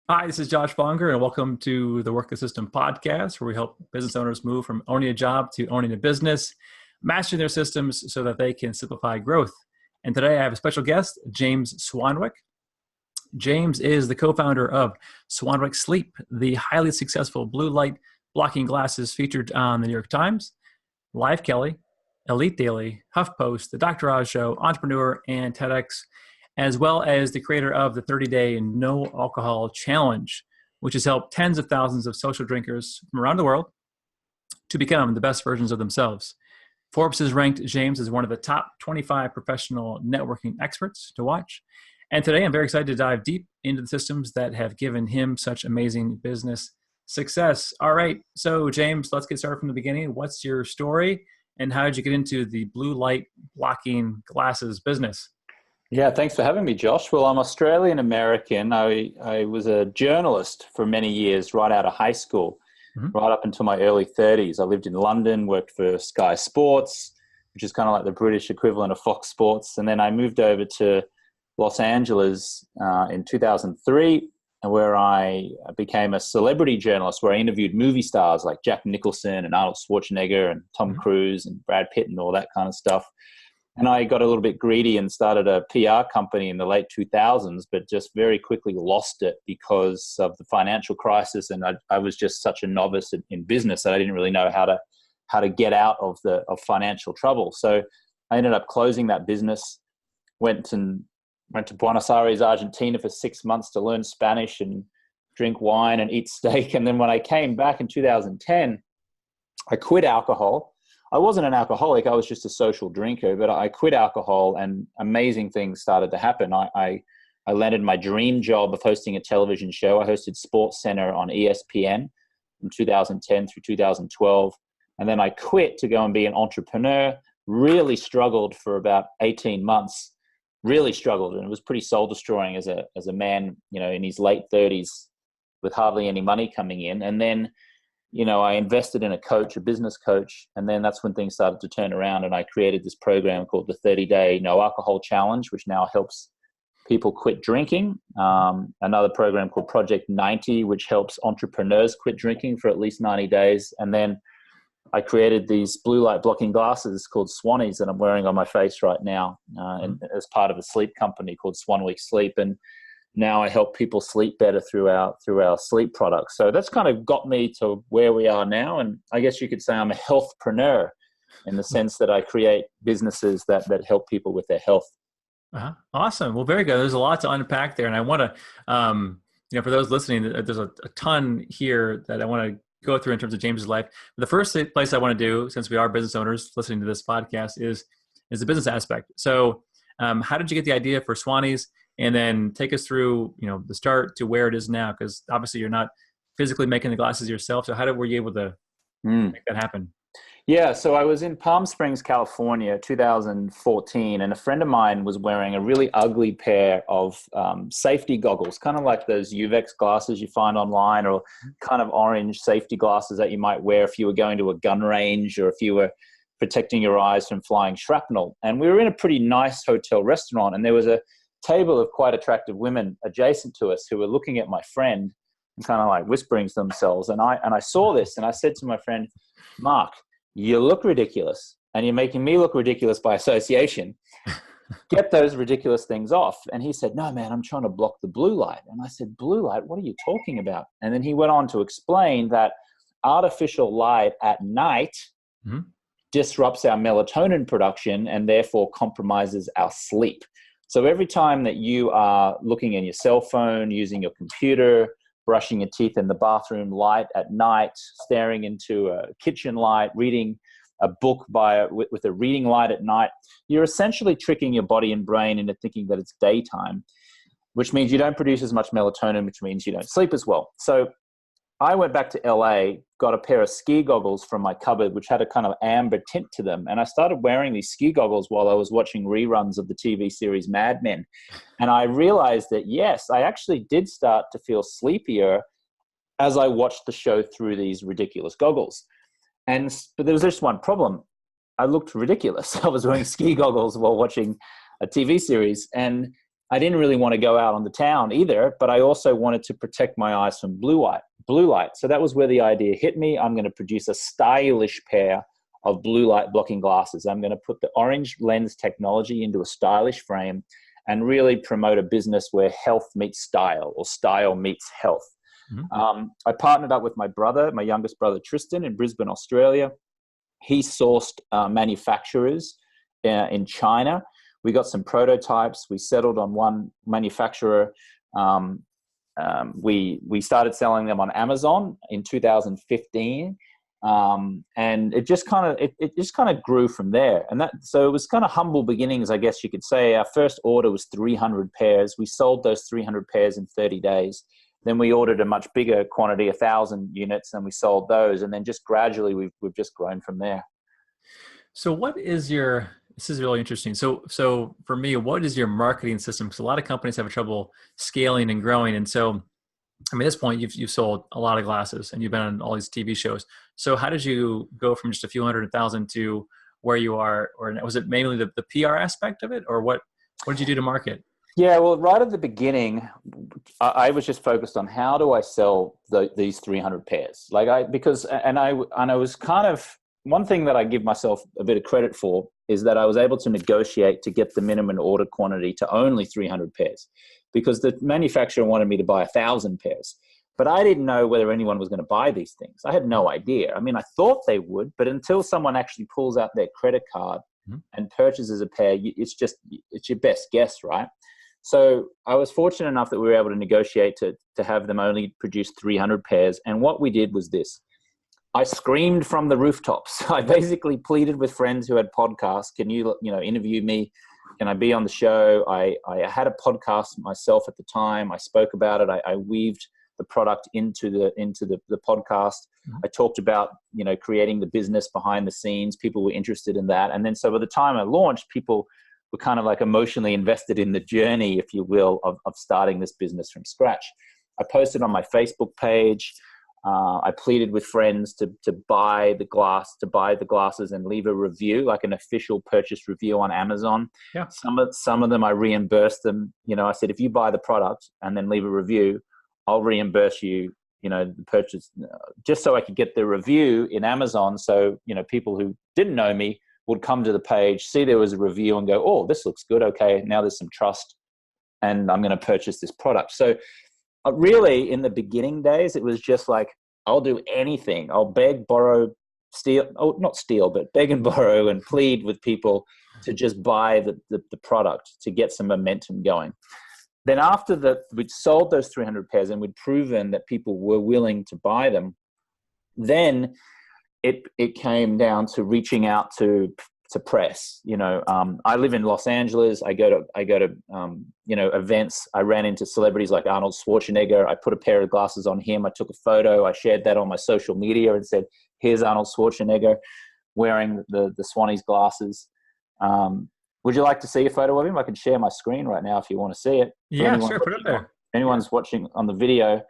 Hi, this is Josh Bonger, and welcome to the Work the System podcast, where we help business owners move from owning a job to owning a business, mastering their systems so that they can simplify growth. And today I have a special guest, James Swanwick. James is the co-founder of Swanwick Sleep, the highly successful blue light blocking glasses featured on the New York Times, Live Kelly, Elite Daily, HuffPost, The Dr. Oz Show, Entrepreneur, and TEDx, as well as the creator of the 30-day no alcohol challenge, which has helped tens of thousands of social drinkers from around the world to become the best versions of themselves. Forbes has ranked James as one of the top 25 professional networking experts to watch. And today I'm very excited to dive deep into the systems that have given him such amazing business success. All right, so James, let's get started from the beginning. What's your story and how did you get into the blue light blocking glasses business? Yeah, thanks for having me, Josh. Well, I'm Australian American. I was a journalist for many years, right out of high school, Mhm. right up until my early 30s. I lived in London, worked for Sky Sports, which is kind of like the British equivalent of Fox Sports. And then I moved over to Los Angeles in 2003, where I became a celebrity journalist, where I interviewed movie stars like Jack Nicholson and Arnold Schwarzenegger and Tom Mhm. Cruise and Brad Pitt and all that kind of stuff. And I got a little bit greedy and started a PR company in the late 2000s, but just very quickly lost it because of the financial crisis. And I was just such a novice in business that I didn't really know how to get out of financial trouble. So I ended up closing that business, went to Buenos Aires, Argentina for 6 months to learn Spanish and drink wine and eat steak. And then when I came back in 2010, I quit alcohol. I wasn't an alcoholic. I was just a social drinker, but I quit alcohol and amazing things started to happen. I landed my dream job of hosting a television show. I hosted Sports Center on ESPN from 2010 through 2012. And then I quit to go and be an entrepreneur. Really struggled for about 18 months, really struggled. And it was pretty soul destroying as a man, in his late 30s with hardly any money coming in. And then I invested in a business coach, and then that's when things started to turn around. And I created this program called the 30-day no alcohol challenge, which now helps people quit drinking. Another program called Project 90, which helps entrepreneurs quit drinking for at least 90 days. And then I created these blue light blocking glasses called Swannies that I'm wearing on my face right now, and as part of a sleep company called Swanwick Sleep. And now I help people sleep better through our sleep products. So that's kind of got me to where we are now. And I guess you could say I'm a healthpreneur in the sense that I create businesses that help people with their health. Awesome. Well, very good. There's a lot to unpack there. And I want to, for those listening, there's a ton here that I want to go through in terms of James's life. But the first place I want to do, since we are business owners listening to this podcast, is the business aspect. So how did you get the idea for Swannies? And then take us through, the start to where it is now, because obviously you're not physically making the glasses yourself. So were you able to make that happen? Yeah, so I was in Palm Springs, California, 2014, and a friend of mine was wearing a really ugly pair of safety goggles, kind of like those Uvex glasses you find online, or kind of orange safety glasses that you might wear if you were going to a gun range or if you were protecting your eyes from flying shrapnel. And we were in a pretty nice hotel restaurant, and there was a table of quite attractive women adjacent to us who were looking at my friend and kind of like whispering to themselves. And I saw this and I said to my friend, Mark, you look ridiculous and you're making me look ridiculous by association. Get those ridiculous things off. And he said, no, man, I'm trying to block the blue light. And I said, blue light? What are you talking about? And then he went on to explain that artificial light at night disrupts our melatonin production and therefore compromises our sleep. So every time that you are looking at your cell phone, using your computer, brushing your teeth in the bathroom light at night, staring into a kitchen light, reading a book with a reading light at night, you're essentially tricking your body and brain into thinking that it's daytime, which means you don't produce as much melatonin, which means you don't sleep as well. So I went back to LA, got a pair of ski goggles from my cupboard, which had a kind of amber tint to them. And I started wearing these ski goggles while I was watching reruns of the TV series Mad Men. And I realized that, yes, I actually did start to feel sleepier as I watched the show through these ridiculous goggles. But there was just one problem. I looked ridiculous. I was wearing ski goggles while watching a TV series. And I didn't really want to go out on the town either, but I also wanted to protect my eyes from blue light. So that was where the idea hit me. I'm going to produce a stylish pair of blue light blocking glasses. I'm going to put the orange lens technology into a stylish frame and really promote a business where health meets style, or style meets health. I partnered up with my brother, my youngest brother, Tristan, in Brisbane, Australia. He sourced manufacturers in China. We got some prototypes. We settled on one manufacturer. We started selling them on Amazon in 2015. And it just kind of grew from there. So it was kind of humble beginnings, I guess you could say. Our first order was 300 pairs. We sold those 300 pairs in 30 days. Then we ordered a much bigger quantity, 1,000 units, and we sold those. And then just gradually we've just grown from there. So this is really interesting. So for me, what is your marketing system? Because a lot of companies have trouble scaling and growing. And so, I mean, at this point, you've sold a lot of glasses and you've been on all these TV shows. So how did you go from just a few 100,000 to where you are? Or was it mainly the PR aspect of it? Or what did you do to market? Yeah, well, right at the beginning, I was just focused on how do I sell these 300 pairs? I was kind of, one thing that I give myself a bit of credit for is that I was able to negotiate to get the minimum order quantity to only 300 pairs, because the manufacturer wanted me to buy 1,000 pairs. But I didn't know whether anyone was going to buy these things. I had no idea. I mean, I thought they would, but until someone actually pulls out their credit card and purchases a pair, it's your best guess, right? So I was fortunate enough that we were able to negotiate to have them only produce 300 pairs. And what we did was this. I screamed from the rooftops. I basically pleaded with friends who had podcasts. Can you interview me? Can I be on the show? I had a podcast myself at the time. I spoke about it. I weaved the product into the podcast. I talked about, creating the business behind the scenes. People were interested in that. And then so by the time I launched, people were kind of like emotionally invested in the journey, if you will, of starting this business from scratch. I posted on my Facebook page. I pleaded with friends to buy the glasses and leave a review, like an official purchase review on Amazon. Yeah. Some of them I reimbursed them. I said, if you buy the product and then leave a review, I'll reimburse you, the purchase, just so I could get the review in Amazon. So, people who didn't know me would come to the page, see there was a review and go, oh, this looks good. Okay, now there's some trust and I'm going to purchase this product. So really, in the beginning days, it was just like, I'll do anything. I'll beg, borrow, steal. Oh, not steal, but beg and borrow and plead with people to just buy the product to get some momentum going. Then after we'd sold those 300 pairs and we'd proven that people were willing to buy them, then it came down to reaching out to press. I live in Los Angeles. I go to events. I ran into celebrities like Arnold Schwarzenegger. I put a pair of glasses on him. I took a photo. I shared that on my social media and said, here's Arnold Schwarzenegger wearing the Swannies glasses. Would you like to see a photo of him? I can share my screen right now if you want to see it. Yeah, sure. Put it up there. Anyone's watching on the video,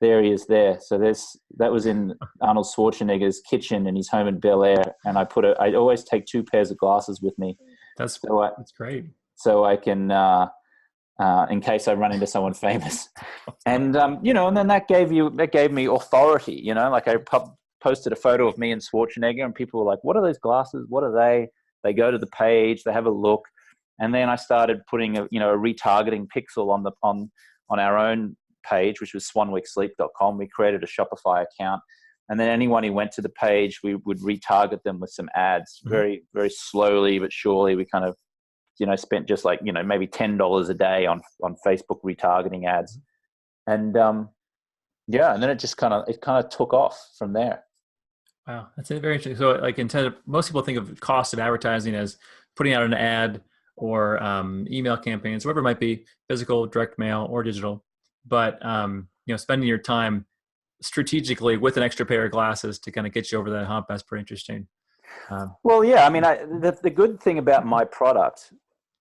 there he is there. So that was in Arnold Schwarzenegger's kitchen in his home in Bel Air. And I always take 2 pairs of glasses with me. That's great. So I can, in case I run into someone famous. And, and then that gave me authority, like I posted a photo of me and Schwarzenegger and people were like, what are those glasses? What are they? They go to the page, they have a look. And then I started putting a retargeting pixel on our own page, which was swanweeksleep.com. We created a Shopify account. And then anyone who went to the page, we would retarget them with some ads very, very slowly, but surely. We kind of, spent just like, maybe $10 a day on Facebook retargeting ads. And and then it just kind of took off from there. Wow, that's very interesting. So, most people think of cost of advertising as putting out an ad or email campaigns, whatever it might be, physical, direct mail, or digital. But spending your time strategically with an extra pair of glasses to kind of get you over that hump, that's pretty interesting. Well, yeah. I mean, the good thing about my product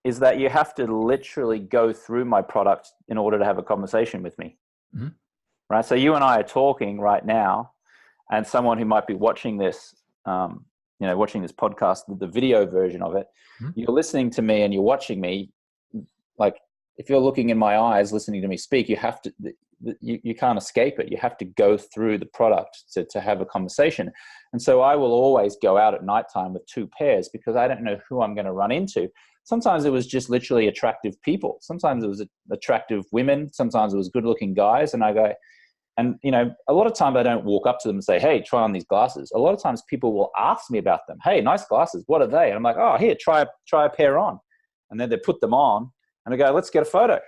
is that you have to literally go through my product in order to have a conversation with me, right? So you and I are talking right now. And someone who might be watching this, watching this podcast, the video version of it, you're listening to me and you're watching me. Like, if you're looking in my eyes, listening to me speak, you have to, you can't escape it. You have to go through the product to have a conversation. And so I will always go out at nighttime with 2 pairs because I don't know who I'm going to run into. Sometimes it was just literally attractive people. Sometimes it was attractive women. Sometimes it was good looking guys. And I go, and a lot of times I don't walk up to them and say, hey, try on these glasses. A lot of times people will ask me about them. Hey, nice glasses. What are they? And I'm like, oh, here, try a pair on. And then they put them on and I go, let's get a photo.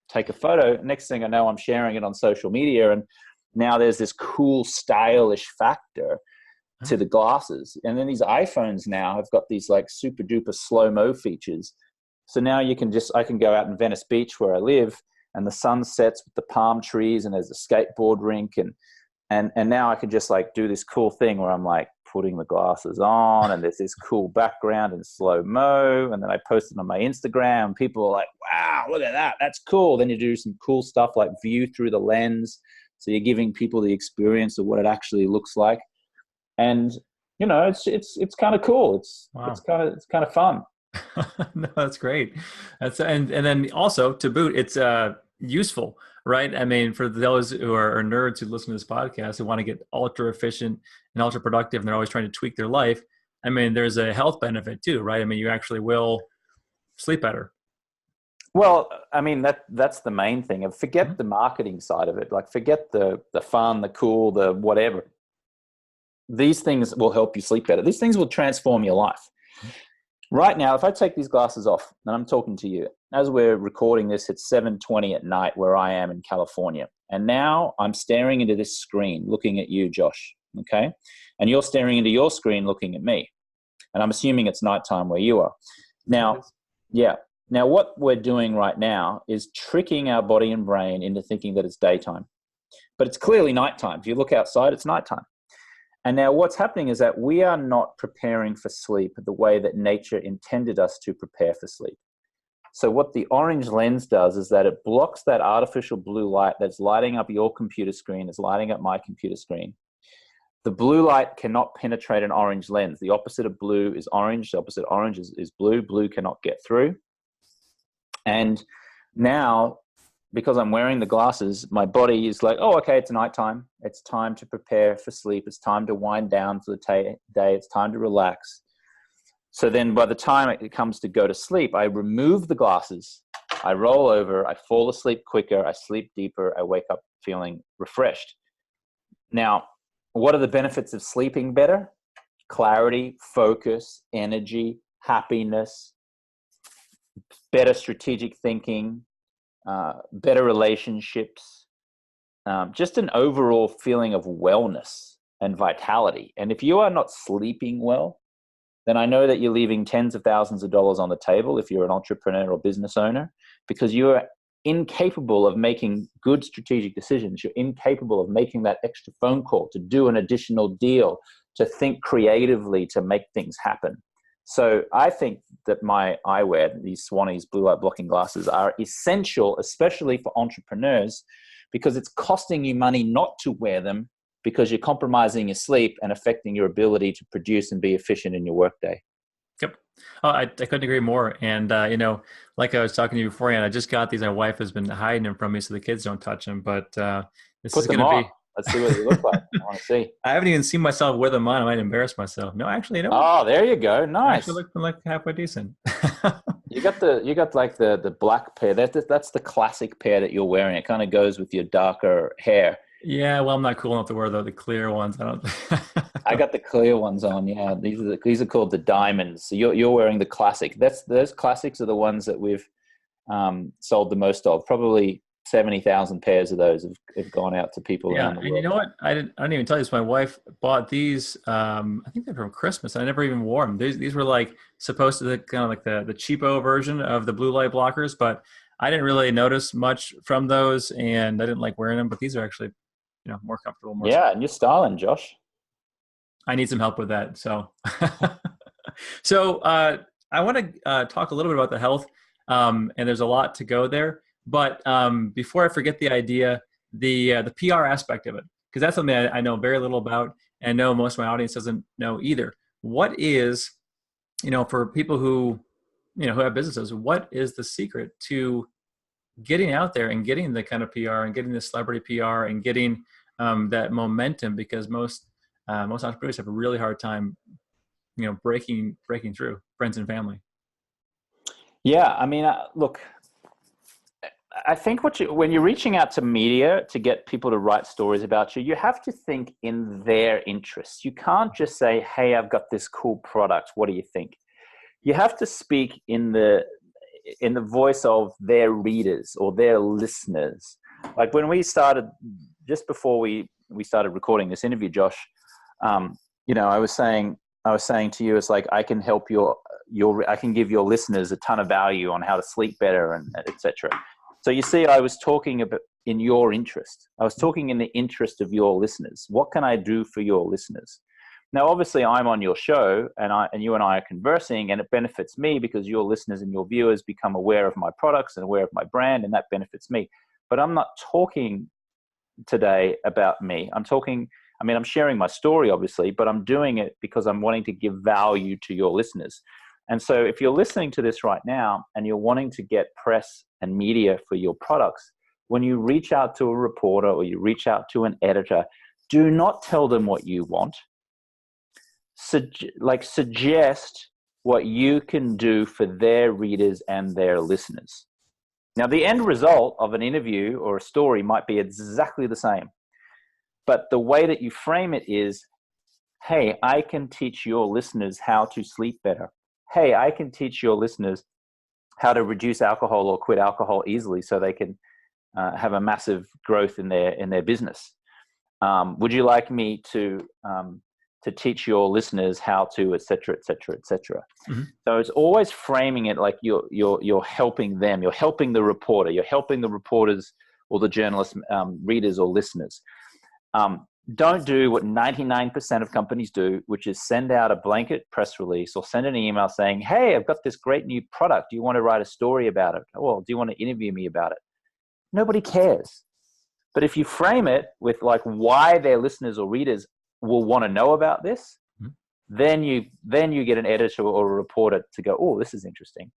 Take a photo. Next thing I know, I'm sharing it on social media. And now there's this cool, stylish factor to the glasses. And then these iPhones now have got these like super duper slow-mo features. So now I can go out in Venice Beach where I live, and the sun sets with the palm trees, and there's a skateboard rink. And now I can just like do this cool thing where I'm like putting the glasses on, and there's this cool background in slow-mo. And then I post it on my Instagram. People are like, wow, look at that. That's cool. Then you do some cool stuff like view through the lens. So you're giving people the experience of what it actually looks like. And it's kind of cool. It's kind of fun. No, that's great. And then also to boot, it's useful, right? I mean, for those who are nerds who listen to this podcast who want to get ultra efficient and ultra productive, and they're always trying to tweak their life. I mean, there's a health benefit too, right? I mean, you actually will sleep better. Well, I mean, that's the main thing. And forget the marketing side of it. Like, forget the fun, the cool, the whatever. These things will help you sleep better. These things will transform your life. Right now, if I take these glasses off, and I'm talking to you, as we're recording this, it's 7:20 at night where I am in California. And now I'm staring into this screen, looking at you, Josh, okay? And you're staring into your screen, looking at me. And I'm assuming it's nighttime where you are. Now, yeah. Now, what we're doing right now is tricking our body and brain into thinking that it's daytime. But it's clearly nighttime. If you look outside, it's nighttime. And now what's happening is that we are not preparing for sleep the way that nature intended us to prepare for sleep. So what the orange lens does is that it blocks that artificial blue light that's lighting up your computer screen, is lighting up my computer screen. The blue light cannot penetrate an orange lens. The opposite of blue is orange. The opposite of orange is blue. Blue cannot get through. And now, because I'm wearing the glasses, my body is like, oh, okay, it's nighttime. It's time to prepare for sleep. It's time to wind down for the day. It's time to relax. So then by the time it comes to go to sleep, I remove the glasses. I roll over. I fall asleep quicker. I sleep deeper. I wake up feeling refreshed. Now, what are the benefits of sleeping better? Clarity, focus, energy, happiness, better strategic thinking, better relationships, just an overall feeling of wellness and vitality. And if you are not sleeping well, then I know that you're leaving tens of thousands of dollars on the table if you're an entrepreneur or business owner, because you are incapable of making good strategic decisions. You're incapable of making that extra phone call, to do an additional deal, to think creatively, to make things happen. So I think that my eyewear, these Swannies blue light blocking glasses, are essential, especially for entrepreneurs, because it's costing you money not to wear them because you're compromising your sleep and affecting your ability to produce and be efficient in your workday. Yep. Oh, I couldn't agree more. And, like I was talking to you beforehand, I just got these. My wife has been hiding them from me so the kids don't touch them. But this Put is them going to on. be. Let's see what they look like. I want to see. I haven't even seen myself with them on. I might embarrass myself. No, actually, no. Oh, there you go. Nice. Actually, look like halfway decent. You got like the black pair. That's the classic pair that you're wearing. It kind of goes with your darker hair. Yeah, well, I'm not cool enough to wear the clear ones. I don't. I got the clear ones on. Yeah, these are called the diamonds. So you're wearing the classic. Those classics are the ones that we've sold the most of. Probably 70,000 pairs of those have gone out to people around the world. And you know what? I didn't even tell you this. My wife bought these. I think they're from Christmas. I never even wore them. These were like supposed to be kind of like the cheapo version of the blue light blockers, but I didn't really notice much from those, and I didn't like wearing them. But these are actually, more comfortable. And you're styling, Josh. I need some help with that. So, I want to talk a little bit about the health, and there's a lot to go there. But before I forget the idea, the PR aspect of it, because that's something I know very little about, and I know most of my audience doesn't know either. What is, for people who, who have businesses, what is the secret to getting out there and getting the kind of PR and getting the celebrity PR and getting that momentum, because most entrepreneurs have a really hard time, breaking through friends and family. Yeah, I mean, look, I think when you're reaching out to media to get people to write stories about you, you have to think in their interests. You can't just say, "Hey, I've got this cool product. What do you think?" You have to speak in the voice of their readers or their listeners. Like when we started, just before we started recording this interview, Josh, I was saying to you, it's like, I can help I can give your listeners a ton of value on how to sleep better and etc. So you see, I was talking about in your interest. I was talking in the interest of your listeners. What can I do for your listeners? Now, obviously, I'm on your show, and you and I are conversing, and it benefits me because your listeners and your viewers become aware of my products and aware of my brand, and that benefits me. But I'm not talking today about me. I'm sharing my story, obviously, but I'm doing it because I'm wanting to give value to your listeners. And so if you're listening to this right now and you're wanting to get press and media for your products, when you reach out to a reporter or you reach out to an editor, do not tell them what you want. Suggest what you can do for their readers and their listeners. Now, the end result of an interview or a story might be exactly the same, but the way that you frame it is, "Hey, I can teach your listeners how to sleep better. Hey, I can teach your listeners how to reduce alcohol or quit alcohol easily so they can have a massive growth in their business. Would you like me to teach your listeners how to, et cetera, et cetera, et cetera." Mm-hmm. So it's always framing it like you're helping them. You're helping the reporter. You're helping the reporters or the journalists, readers or listeners. Don't do what 99% of companies do, which is send out a blanket press release or send an email saying, "Hey, I've got this great new product. Do you want to write a story about it? Or do you want to interview me about it?" Nobody cares. But if you frame it with like why their listeners or readers will want to know about this, mm-hmm. then you get an editor or a reporter to go, "Oh, this is interesting."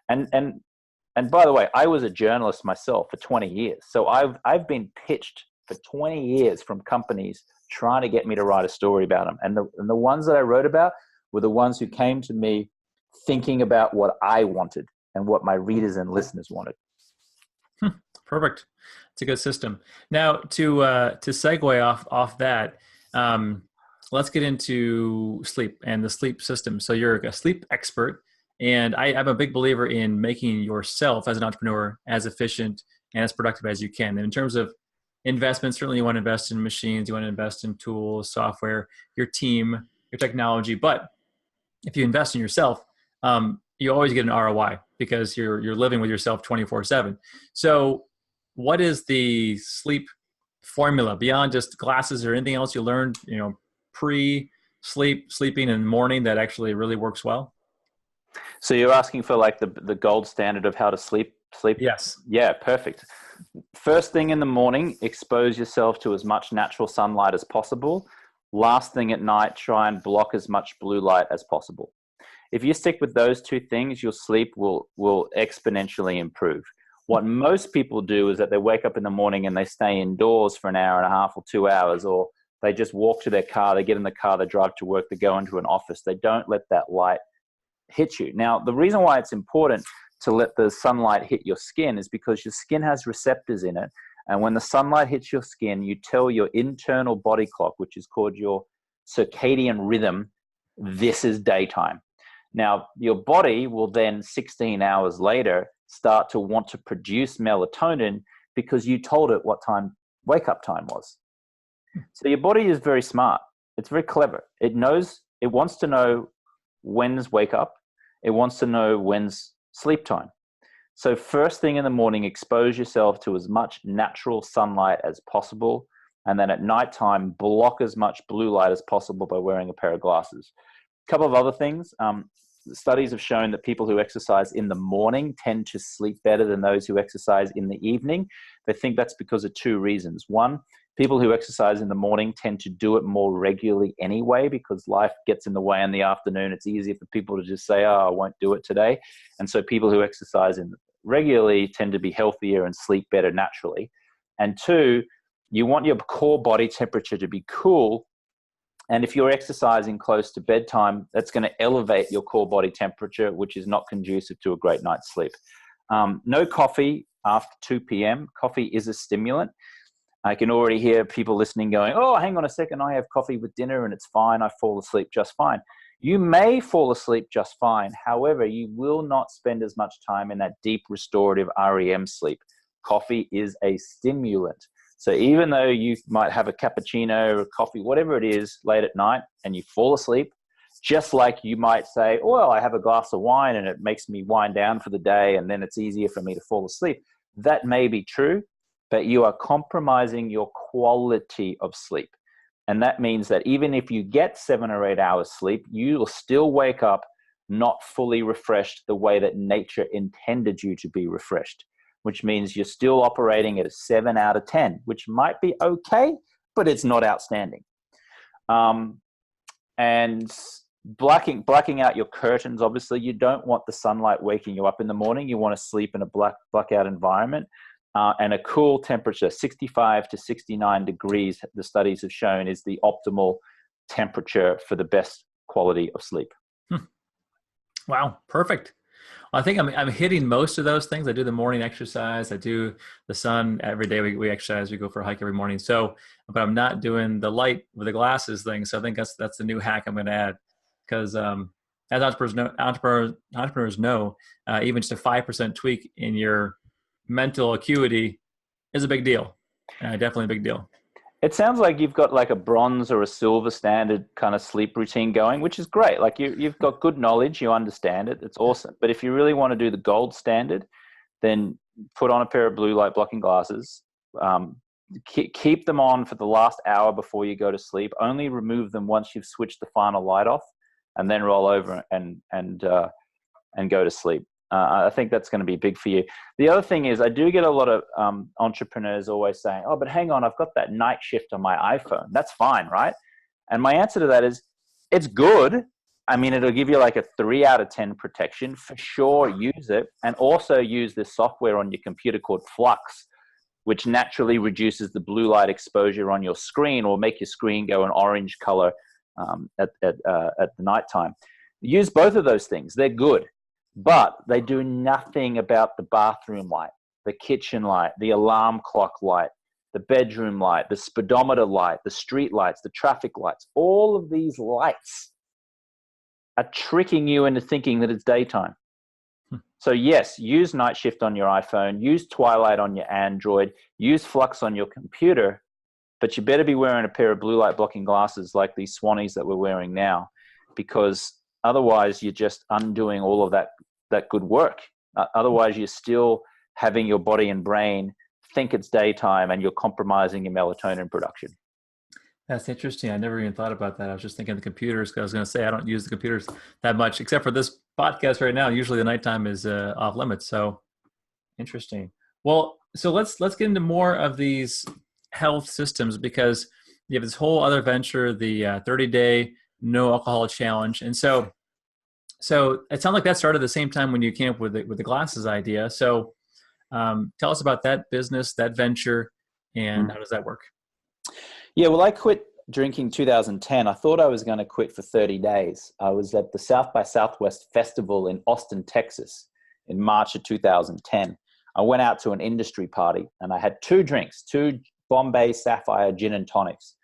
And by the way, I was a journalist myself for 20 years. So I've been pitched for 20 years from companies trying to get me to write a story about them. And the ones that I wrote about were the ones who came to me thinking about what I wanted and what my readers and listeners wanted. Perfect. It's a good system. Now, to segue off that, let's get into sleep and the sleep system. So you're a sleep expert, and I'm a big believer in making yourself as an entrepreneur as efficient and as productive as you can. And in terms of investments, certainly you want to invest in machines, you want to invest in tools, software, your team, your technology. But if you invest in yourself, you always get an ROI because you're living with yourself 24/7. So what is the sleep formula beyond just glasses or anything else you learned, sleeping in the morning that actually really works well? So you're asking for like the gold standard of how to sleep? Yes. Yeah, perfect. First thing in the morning, expose yourself to as much natural sunlight as possible. Last thing at night, try and block as much blue light as possible. If you stick with those two things, your sleep will exponentially improve. What most people do is that they wake up in the morning and they stay indoors for an hour and a half or 2 hours, or they just walk to their car, they get in the car, they drive to work, they go into an office. They don't let that light hit you. Now, the reason why it's important to let the sunlight hit your skin is because your skin has receptors in it. And when the sunlight hits your skin, you tell your internal body clock, which is called your circadian rhythm, this is daytime. Now, your body will then 16 hours later start to want to produce melatonin because you told it what time wake up time was. So your body is very smart. It's very clever. It wants to know when's wake up. It wants to know when's sleep time. So first thing in the morning, expose yourself to as much natural sunlight as possible. And then at nighttime, block as much blue light as possible by wearing a pair of glasses. A couple of other things. Studies have shown that people who exercise in the morning tend to sleep better than those who exercise in the evening. They think that's because of two reasons. One, people who exercise in the morning tend to do it more regularly anyway because life gets in the way in the afternoon. It's easier for people to just say, "Oh, I won't do it today." And so people who exercise regularly tend to be healthier and sleep better naturally. And two, you want your core body temperature to be cool. And if you're exercising close to bedtime, that's going to elevate your core body temperature, which is not conducive to a great night's sleep. No coffee after 2 p.m. Coffee is a stimulant. I can already hear people listening going, oh, hang on a second, I have coffee with dinner and it's fine. I fall asleep just fine. You may fall asleep just fine. However, you will not spend as much time in that deep restorative REM sleep. Coffee is a stimulant. So even though you might have a cappuccino or coffee, whatever it is, late at night and you fall asleep, just like you might say, oh, well, I have a glass of wine and it makes me wind down for the day and then it's easier for me to fall asleep. That may be true, but you are compromising your quality of sleep. And that means that even if you get 7 or 8 hours sleep, you will still wake up not fully refreshed the way that nature intended you to be refreshed, which means you're still operating at a 7 out of 10, which might be okay, but it's not outstanding. And blacking out your curtains, obviously, you don't want the sunlight waking you up in the morning. You want to sleep in a blackout environment. And a cool temperature, 65 to 69 degrees, the studies have shown, is the optimal temperature for the best quality of sleep. Wow, perfect. I think I'm hitting most of those things. I do the morning exercise. I do the sun every day. We exercise. We go for a hike every morning. So, but I'm not doing the light with the glasses thing. So I think that's the new hack I'm going to add, because as entrepreneurs know, even just a 5% tweak in your mental acuity is a big deal. Definitely a big deal. It sounds like you've got like a bronze or a silver standard kind of sleep routine going, which is great. Like you've got good knowledge, you understand it. It's awesome. But if you really want to do the gold standard, then put on a pair of blue light blocking glasses. Keep them on for the last hour before you go to sleep. Only remove them once you've switched the final light off, and then roll over and go to sleep. I think that's going to be big for you. The other thing is, I do get a lot of entrepreneurs always saying, oh, but hang on, I've got that night shift on my iPhone. That's fine, right? And my answer to that is, it's good. I mean, it'll give you like a 3 out of 10 protection. For sure, use it. And also use this software on your computer called Flux, which naturally reduces the blue light exposure on your screen, or make your screen go an orange color at the nighttime. Use both of those things. They're good. But they do nothing about the bathroom light, the kitchen light, the alarm clock light, the bedroom light, the speedometer light, the street lights, the traffic lights. All of these lights are tricking you into thinking that it's daytime. So yes, use night shift on your iPhone, use Twilight on your Android, use Flux on your computer, but you better be wearing a pair of blue light blocking glasses like these Swannies that we're wearing now, because otherwise you're just undoing all of that good work. Otherwise, you're still having your body and brain think it's daytime, and you're compromising your melatonin production. That's interesting. I never even thought about that. I was just thinking of the computers, because I was going to say I don't use the computers that much, except for this podcast right now. Usually the nighttime is off limits. So interesting. Well, so let's get into more of these health systems, because you have this whole other venture, the 30-day no alcohol challenge. And so it sounds like that started at the same time when you came up with the glasses idea. So tell us about that business, that venture, and how does that work? Yeah, well, I quit drinking 2010. I thought I was going to quit for 30 days. I was at the South by Southwest Festival in Austin, Texas in March of 2010. I went out to an industry party and I had 2 drinks, 2 Bombay Sapphire gin and tonics.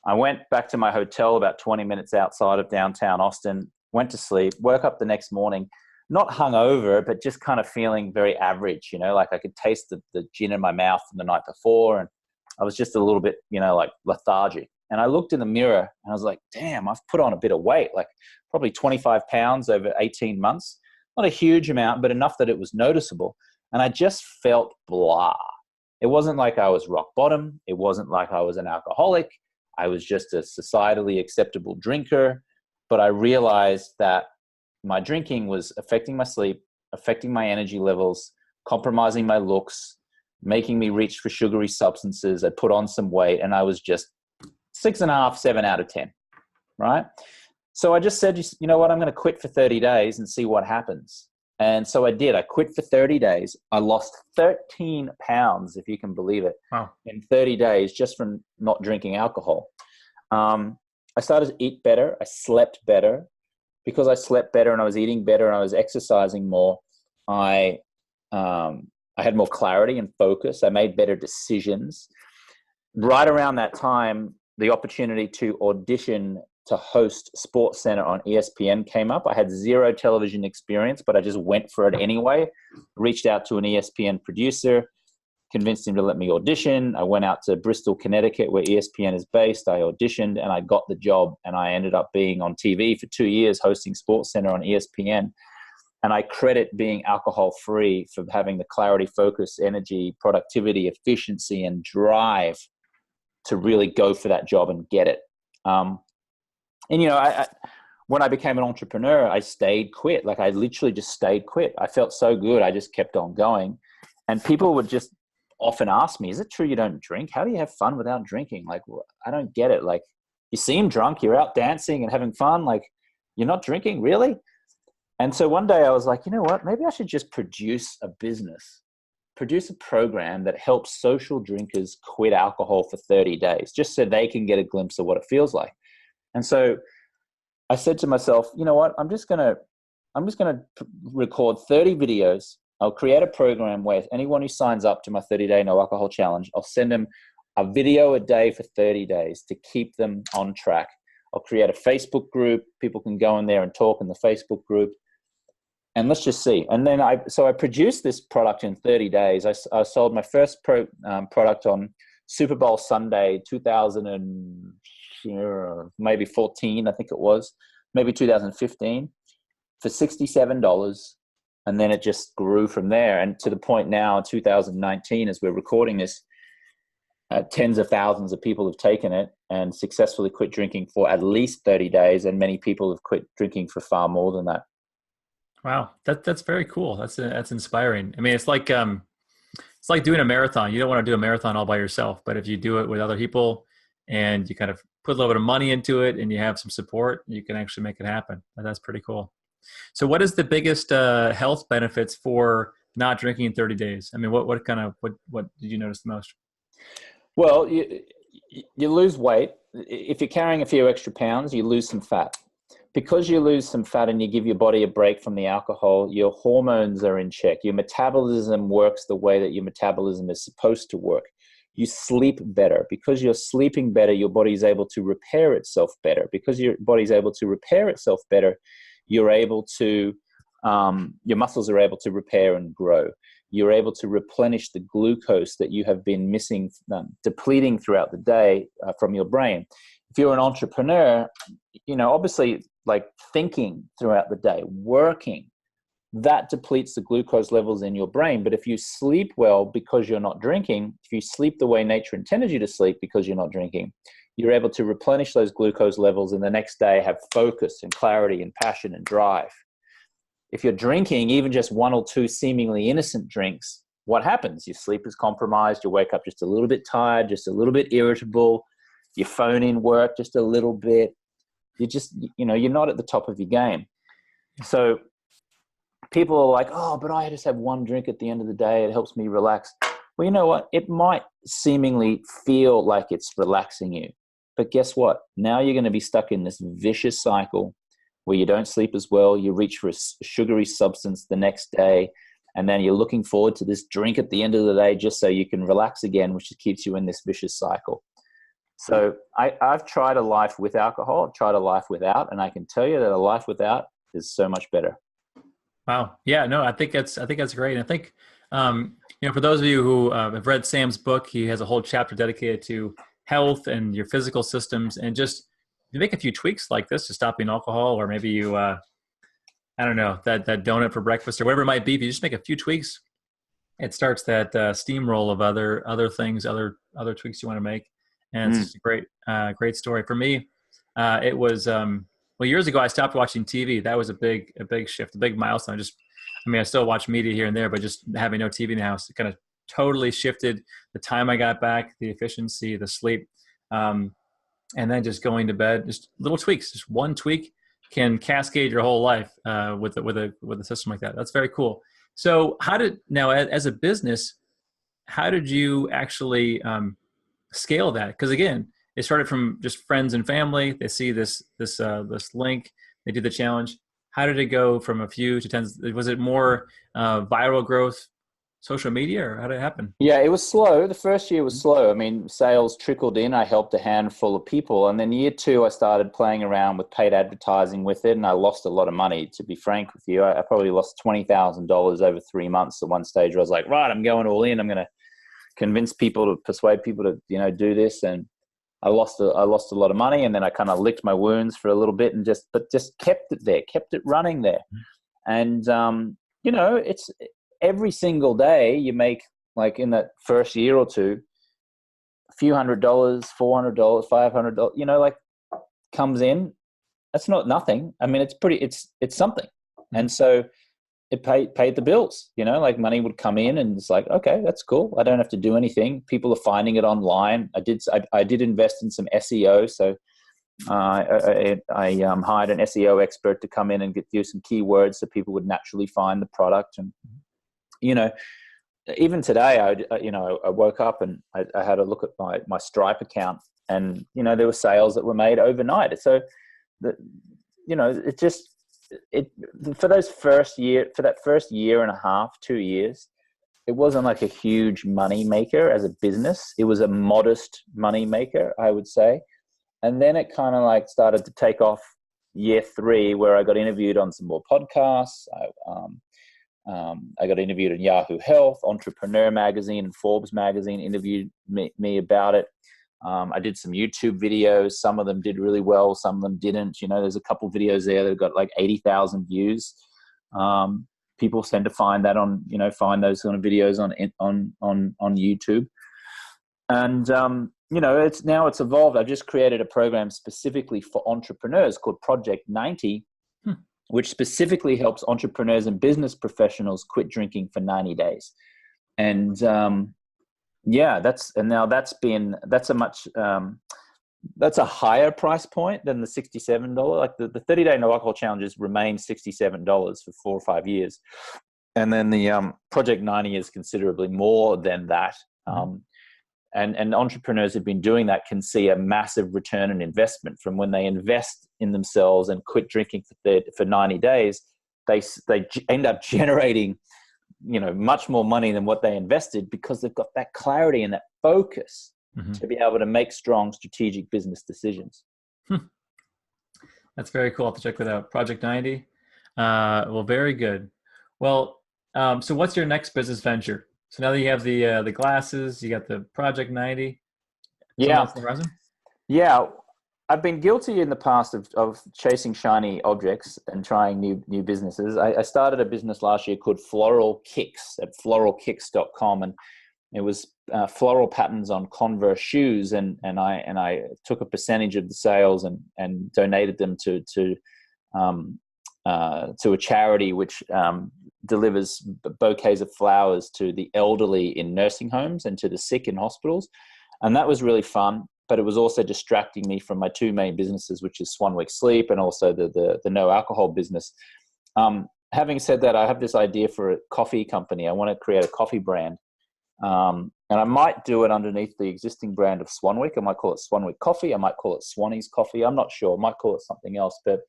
I went back to my hotel about 20 minutes outside of downtown Austin, went to sleep, woke up the next morning, not hungover, but just kind of feeling very average, like I could taste the gin in my mouth from the night before. And I was just a little bit, like lethargic. And I looked in the mirror and I was like, damn, I've put on a bit of weight, like probably 25 pounds over 18 months. Not a huge amount, but enough that it was noticeable. And I just felt blah. It wasn't like I was rock bottom. It wasn't like I was an alcoholic. I was just a societally acceptable drinker. But I realized that my drinking was affecting my sleep, affecting my energy levels, compromising my looks, making me reach for sugary substances. I put on some weight, and I was just 6.5, 7 out of 10, right? So I just said, you know what, I'm going to quit for 30 days and see what happens. And so I did. I quit for 30 days. I lost 13 pounds, if you can believe it, Wow. in 30 days just from not drinking alcohol. I started to eat better. I slept better. Because I slept better and I was eating better and I was exercising more, I had more clarity and focus. I made better decisions. Right around that time, the opportunity to audition to host SportsCenter on ESPN came up. I had zero television experience, but I just went for it anyway. Reached out to an ESPN producer, convinced him to let me audition. I went out to Bristol, Connecticut, where ESPN is based. I auditioned and I got the job, and I ended up being on TV for 2 years hosting SportsCenter on ESPN. And I credit being alcohol-free for having the clarity, focus, energy, productivity, efficiency, and drive to really go for that job and get it. When I became an entrepreneur, I stayed quit. Like I literally just stayed quit. I felt so good. I just kept on going. And people would just often ask me, is it true you don't drink? How do you have fun without drinking? Like, well, I don't get it. Like, you seem drunk, you're out dancing and having fun. Like, you're not drinking, really? And so one day I was like, you know what? Maybe I should just produce a business, produce a program that helps social drinkers quit alcohol for 30 days, just so they can get a glimpse of what it feels like. And so I said to myself, you know what? I'm just going to record 30 videos. I'll create a program where anyone who signs up to my 30-day no alcohol challenge, I'll send them a video a day for 30 days to keep them on track. I'll create a Facebook group. People can go in there and talk in the Facebook group. And let's just see. And then I produced this product in 30 days. I sold my first product on Super Bowl Sunday, 2000 and maybe 14, I think it was, maybe 2015, for $67. And then it just grew from there. And to the point now, 2019, as we're recording this, tens of thousands of people have taken it and successfully quit drinking for at least 30 days. And many people have quit drinking for far more than that. Wow. That's very cool. That's inspiring. I mean, it's like doing a marathon. You don't want to do a marathon all by yourself, but if you do it with other people and you kind of put a little bit of money into it and you have some support, you can actually make it happen. And that's pretty cool. So what is the biggest health benefits for not drinking in 30 days? I mean, what did you notice the most? Well, you lose weight. If you're carrying a few extra pounds, you lose some fat. Because you lose some fat and you give your body a break from the alcohol, your hormones are in check. Your metabolism works the way that your metabolism is supposed to work. You sleep better. Because you're sleeping better, your body is able to repair itself better. Because your body is able to repair itself better, you're able to, your muscles are able to repair and grow. You're able to replenish the glucose that you have been missing, depleting throughout the day from your brain. If you're an entrepreneur, obviously, like thinking throughout the day, working, that depletes the glucose levels in your brain. But if you sleep well because you're not drinking, if you sleep the way nature intended you to sleep because you're not drinking, you're able to replenish those glucose levels and the next day have focus and clarity and passion and drive. If you're drinking even just one or two seemingly innocent drinks, what happens? Your sleep is compromised. You wake up just a little bit tired, just a little bit irritable. Your phone in work just a little bit. You just, you're not at the top of your game. So people are like, oh, but I just have one drink at the end of the day. It helps me relax. Well, you know what? It might seemingly feel like it's relaxing you. But guess what? Now you're going to be stuck in this vicious cycle where you don't sleep as well. You reach for a sugary substance the next day. And then you're looking forward to this drink at the end of the day just so you can relax again, which keeps you in this vicious cycle. So I've tried a life with alcohol. I've tried a life without, and I can tell you that a life without is so much better. Wow. Yeah, no, I think that's great. And I think, for those of you who have read Sam's book, he has a whole chapter dedicated to health and your physical systems. And just you make a few tweaks like this to stopping alcohol, or maybe you, I don't know, that donut for breakfast or whatever it might be. If you just make a few tweaks, it starts that steamroll of other things, other tweaks you want to make. And it's just a great story. For me, it was, years ago, I stopped watching TV. That was a big shift, a big milestone. I still watch media here and there, but just having no TV in the house, it kind of totally shifted the time I got back, the efficiency, the sleep, and then just going to bed, just little tweaks, just one tweak can cascade your whole life with a system like that. That's very cool. So now as a business, how did you actually scale that? Because again, it started from just friends and family. They see this link, they do the challenge. How did it go from a few to tens? Was it more viral growth, social media, or how did it happen? Yeah, it was slow. The first year was slow. I mean, sales trickled in. I helped a handful of people. And then year two, I started playing around with paid advertising with it. And I lost a lot of money, to be frank with you. I probably lost $20,000 over 3 months at one stage where I was like, right, I'm going all in. I'm going to convince people, to persuade people to, do this. And I lost a lot of money. And then I kind of licked my wounds for a little bit and just kept it there, kept it running there. And, it's every single day you make, like in that first year or two, a few $100s, $400, $500, like comes in. That's not nothing. I mean, it's something. And so it paid the bills, like money would come in and it's like, okay, that's cool. I don't have to do anything. People are finding it online. I did invest in some SEO. So I hired an SEO expert to come in and do some keywords so people would naturally find the product. And, even today, I woke up and I had a look at my Stripe account, and there were sales that were made overnight. So, for that first year and a half, 2 years, it wasn't like a huge money maker as a business. It was a modest money maker, I would say. And then it kind of like started to take off year three, where I got interviewed on some more podcasts. I got interviewed in Yahoo Health, Entrepreneur Magazine, and Forbes Magazine interviewed me about it. I did some YouTube videos. Some of them did really well. Some of them didn't. There's a couple videos there that got like 80,000 views. People tend to find that find those kind of videos on YouTube. And, it's evolved. I just created a program specifically for entrepreneurs called Project 90. Which specifically helps entrepreneurs and business professionals quit drinking for 90 days. And that's a higher price point than the $67. Like the 30-day no alcohol challenges remain $67 for 4 or 5 years. And then the Project 90 is considerably more than that. And entrepreneurs who've been doing that can see a massive return on investment from when they invest in themselves and quit drinking for 90 days. They end up generating, much more money than what they invested, because they've got that clarity and that focus to be able to make strong strategic business decisions. That's very cool. I'll have to check that out. Project 90. Well, very good. Well, so what's your next business venture? So now that you have the glasses, you got the Project 90. Yeah. I've been guilty in the past of chasing shiny objects and trying new businesses. I started a business last year called Floral Kicks at floralkicks.com, and it was floral patterns on Converse shoes, and I took a percentage of the sales and donated them to a charity which delivers bouquets of flowers to the elderly in nursing homes and to the sick in hospitals. And that was really fun, but it was also distracting me from my two main businesses, which is Swan Week Sleep and also the no alcohol business. Having said that, I have this idea for a coffee company. I want to create a coffee brand. And I might do it underneath the existing brand of Swanwick. I might call it Swanwick Coffee. I might call it Swannies Coffee. I'm not sure. I might call it something else. But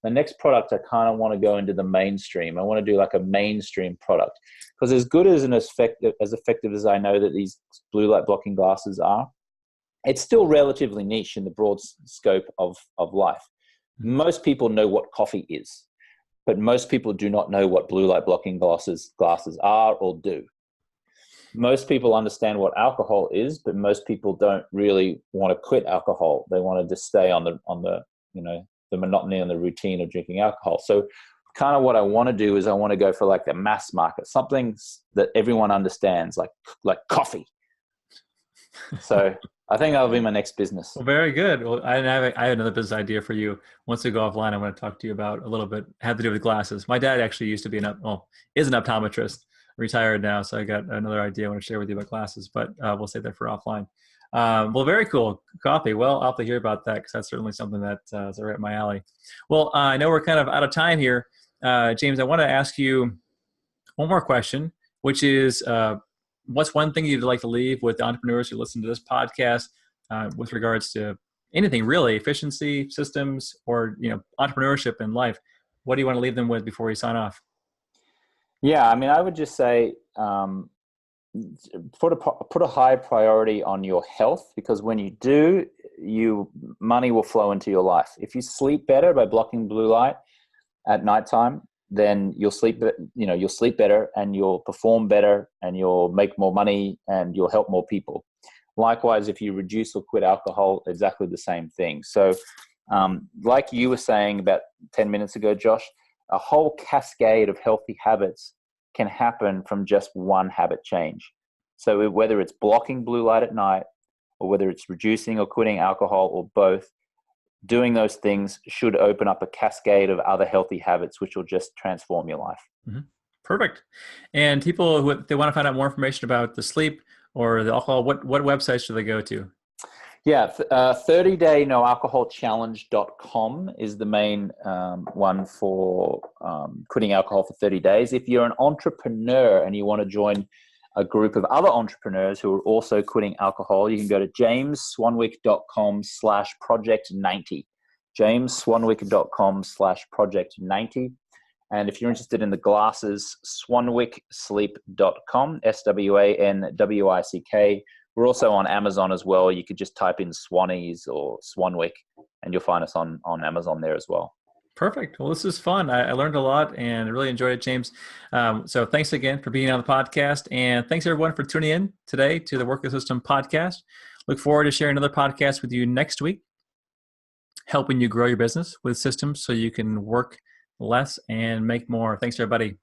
the next product, I kind of want to go into the mainstream. I want to do like a mainstream product, because as good as effective as I know that these blue light blocking glasses are, it's still relatively niche in the broad scope of life. Most people know what coffee is, but most people do not know what blue light blocking glasses are or do. Most people understand what alcohol is, but most people don't really want to quit alcohol. They want to just stay on the monotony and the routine of drinking alcohol. So kind of what I want to do is I want to go for like the mass market, something that everyone understands, like coffee. So I think that'll be my next business. Well, very good. Well, I have another business idea for you. Once we go offline, I want to talk to you about a little bit, have to do with glasses. My dad actually used to be is an optometrist, retired now. So I got another idea I want to share with you about glasses, but we'll save that for offline. Well, very cool. Coffee. Well, I'll have to hear about that because that's certainly something that is right up my alley. Well, I know we're kind of out of time here. James, I want to ask you one more question, which is what's one thing you'd like to leave with the entrepreneurs who listen to this podcast with regards to anything really, efficiency, systems, or entrepreneurship in life? What do you want to leave them with before we sign off? Yeah, I mean, I would just say put a high priority on your health, because when you do, money will flow into your life. If you sleep better by blocking blue light at nighttime, then you'll sleep better, and you'll perform better, and you'll make more money, and you'll help more people. Likewise, if you reduce or quit alcohol, exactly the same thing. So, like you were saying about 10 minutes ago, Josh, a whole cascade of healthy habits can happen from just one habit change. So whether it's blocking blue light at night, or whether it's reducing or quitting alcohol, or both, doing those things should open up a cascade of other healthy habits, which will just transform your life. Mm-hmm. Perfect. And people who they want to find out more information about the sleep or the alcohol, what websites should they go to? Yeah, 30daynoalcoholchallenge.com is the main one for quitting alcohol for 30 days. If you're an entrepreneur and you want to join a group of other entrepreneurs who are also quitting alcohol, you can go to jamesswanwick.com/project90. jamesswanwick.com/project90. And if you're interested in the glasses, swanwicksleep.com, SWANWICK. We're also on Amazon as well. You could just type in Swannies or Swanwick, and you'll find us on Amazon there as well. Perfect. Well, this is fun. I learned a lot and really enjoyed it, James. So thanks again for being on the podcast. And thanks, everyone, for tuning in today to the Work the System podcast. Look forward to sharing another podcast with you next week, helping you grow your business with systems so you can work less and make more. Thanks, everybody.